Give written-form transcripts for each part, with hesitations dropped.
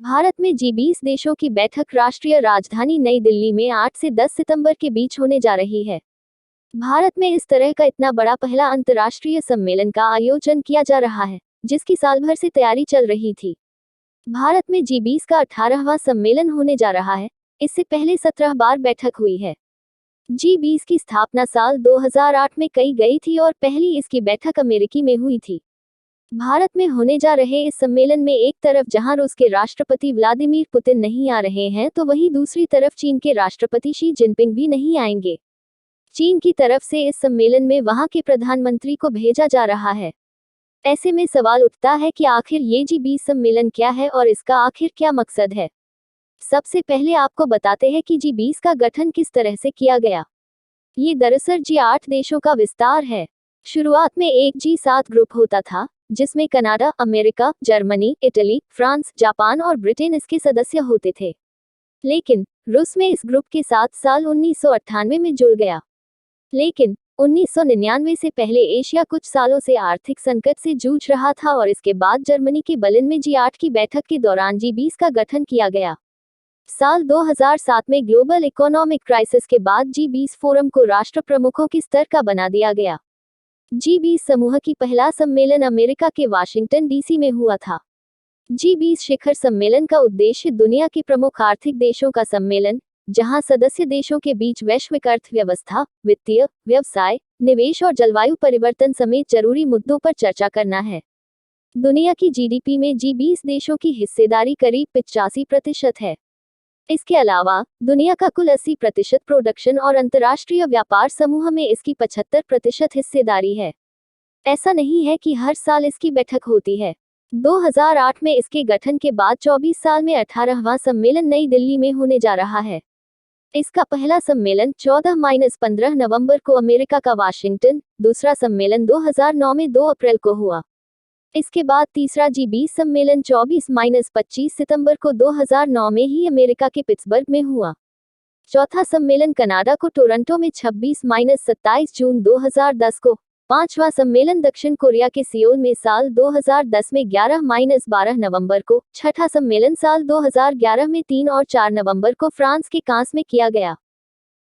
भारत में जी 20 देशों की बैठक राष्ट्रीय राजधानी नई दिल्ली में 8 से 10 सितंबर के बीच होने जा रही है। भारत में इस तरह का इतना बड़ा पहला अंतर्राष्ट्रीय सम्मेलन का आयोजन किया जा रहा है, जिसकी साल भर से तैयारी चल रही थी। भारत में जी 20 का 18वां सम्मेलन होने जा रहा है। इससे पहले 17 बार बैठक हुई है। जी 20 की स्थापना साल 2008 में की गई थी और पहली इसकी बैठक अमेरिकी में हुई थी। भारत में होने जा रहे इस सम्मेलन में एक तरफ जहां रूस के राष्ट्रपति व्लादिमीर पुतिन नहीं आ रहे हैं, तो वहीं दूसरी तरफ चीन के राष्ट्रपति शी जिनपिंग भी नहीं आएंगे। चीन की तरफ से इस सम्मेलन में वहां के प्रधानमंत्री को भेजा जा रहा है। ऐसे में सवाल उठता है कि आखिर ये जी 20 सम्मेलन क्या है और इसका आखिर क्या मकसद है। सबसे पहले आपको बताते हैं कि जी 20 का गठन किस तरह से किया गया। ये दरअसल जी 8 देशों का विस्तार है। शुरुआत में एक जी 7 ग्रुप होता था, जिसमें Canada, America, Germany, Italy, France, Japan और ब्रिटेन इसके सदस्य होते थे। लेकिन रूस में इस ग्रुप के साथ साल 1998 में जुड़ गया। लेकिन 1999 से पहले एशिया कुछ सालों से आर्थिक संकट से जूझ रहा था और इसके बाद जर्मनी के बर्लिन में जी 8 की बैठक के दौरान जी 20 का गठन किया गया। साल 2007 में ग्लोबल इकोनॉमिक क्राइसिस के बाद जी 20 फोरम को राष्ट्र प्रमुखों के स्तर का बना दिया गया। जी 20 समूह की पहला सम्मेलन अमेरिका के वाशिंगटन डीसी में हुआ था। जी 20 शिखर सम्मेलन का उद्देश्य दुनिया के प्रमुख आर्थिक देशों का सम्मेलन, जहां सदस्य देशों के बीच वैश्विक अर्थव्यवस्था, वित्तीय, व्यवसाय, निवेश और जलवायु परिवर्तन समेत जरूरी मुद्दों पर चर्चा करना है। दुनिया की जीडीपी में जी 20 देशों की हिस्सेदारी करीब 85% है। इसके अलावा दुनिया का कुल 80% प्रोडक्शन और अंतर्राष्ट्रीय व्यापार समूह में इसकी 75% हिस्सेदारी है। ऐसा नहीं है कि हर साल इसकी बैठक होती है। 2008 में इसके गठन के बाद 24 साल में 18वां सम्मेलन नई दिल्ली में होने जा रहा है। इसका पहला सम्मेलन 14-15 नवंबर को अमेरिका का वाशिंगटन, दूसरा सम्मेलन 2009 में 2 अप्रैल को हुआ। इसके बाद तीसरा जी 20 सम्मेलन 24-25 सितंबर को 2009 में ही अमेरिका के पिट्सबर्ग में हुआ। चौथा सम्मेलन कनाडा को टोरंटो में 26-27 जून 2010 को। पांचवा सम्मेलन दक्षिण कोरिया के सियोल में साल 2010 में 11-12 नवंबर को। छठा सम्मेलन साल 2011 में 3 और 4 नवंबर को फ्रांस के कांस में किया गया।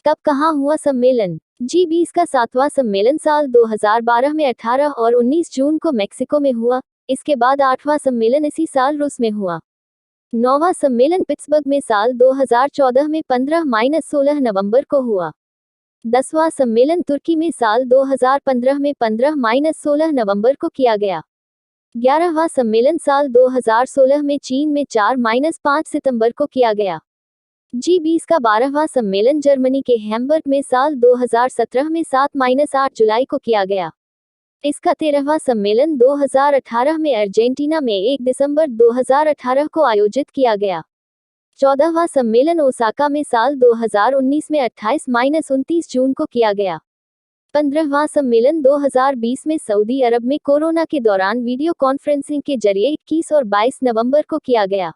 कब कहाँ हुआ सम्मेलन? जी 20 का 7वां सम्मेलन साल 2012 में 18 और 19 जून को मेक्सिको में हुआ। इसके बाद 8वां सम्मेलन इसी साल रूस में हुआ। 9वां सम्मेलन पिट्सबर्ग में साल 2014 में 15-16 नवंबर को हुआ। 10वां सम्मेलन तुर्की में साल 2015 में 15-16 नवंबर को किया गया। 11वां सम्मेलन साल 2016 में चीन में 4-5 सितंबर को किया गया। जी 20 का 12वां सम्मेलन जर्मनी के हैम्बर्ग में साल 2017 में 7-8 जुलाई को किया गया। इसका 13वां सम्मेलन 2018 में अर्जेंटीना में 1 दिसंबर 2018 को आयोजित किया गया। 14वां सम्मेलन ओसाका में साल 2019 में 28-29 जून को किया गया। 15वां सम्मेलन 2020 में सऊदी अरब में कोरोना के दौरान वीडियो कॉन्फ्रेंसिंग के जरिए 21 और 22 नवंबर को किया गया।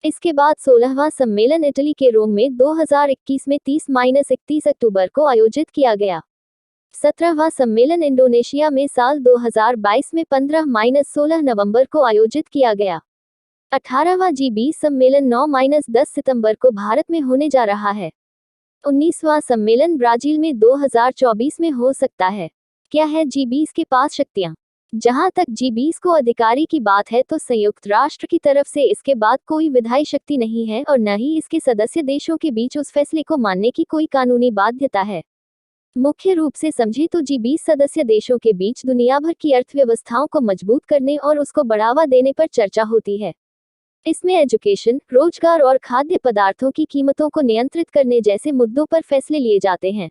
इसके बाद 16वां सम्मेलन इटली के रोम में 2021 में 30-31 अक्टूबर को आयोजित किया गया। 17वां सम्मेलन इंडोनेशिया में साल 2022 में 15-16 नवंबर को आयोजित किया गया। 18वां जी 20 सम्मेलन 9-10 सितंबर को भारत में होने जा रहा है। 19वां सम्मेलन ब्राजील में 2024 में हो सकता है। क्या है जी 20 के पास शक्तियां? जहां तक जी 20 को अधिकारी की बात है, तो संयुक्त राष्ट्र की तरफ से इसके बाद कोई विधायी शक्ति नहीं है और न ही इसके सदस्य देशों के बीच उस फैसले को मानने की कोई कानूनी बाध्यता है। मुख्य रूप से समझे तो जी 20 सदस्य देशों के बीच दुनिया भर की अर्थव्यवस्थाओं को मजबूत करने और उसको बढ़ावा देने पर चर्चा होती है। इसमें एजुकेशन, रोजगार और खाद्य पदार्थों की कीमतों को नियंत्रित करने जैसे मुद्दों पर फैसले लिए जाते हैं।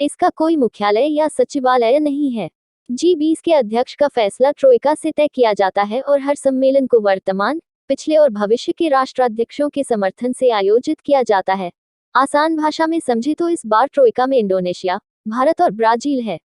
इसका कोई मुख्यालय या सचिवालय नहीं है। जी 20 के अध्यक्ष का फैसला ट्रोइका से तय किया जाता है और हर सम्मेलन को वर्तमान, पिछले और भविष्य के राष्ट्राध्यक्षों के समर्थन से आयोजित किया जाता है। आसान भाषा में समझे तो इस बार ट्रोइका में इंडोनेशिया, भारत और ब्राजील है।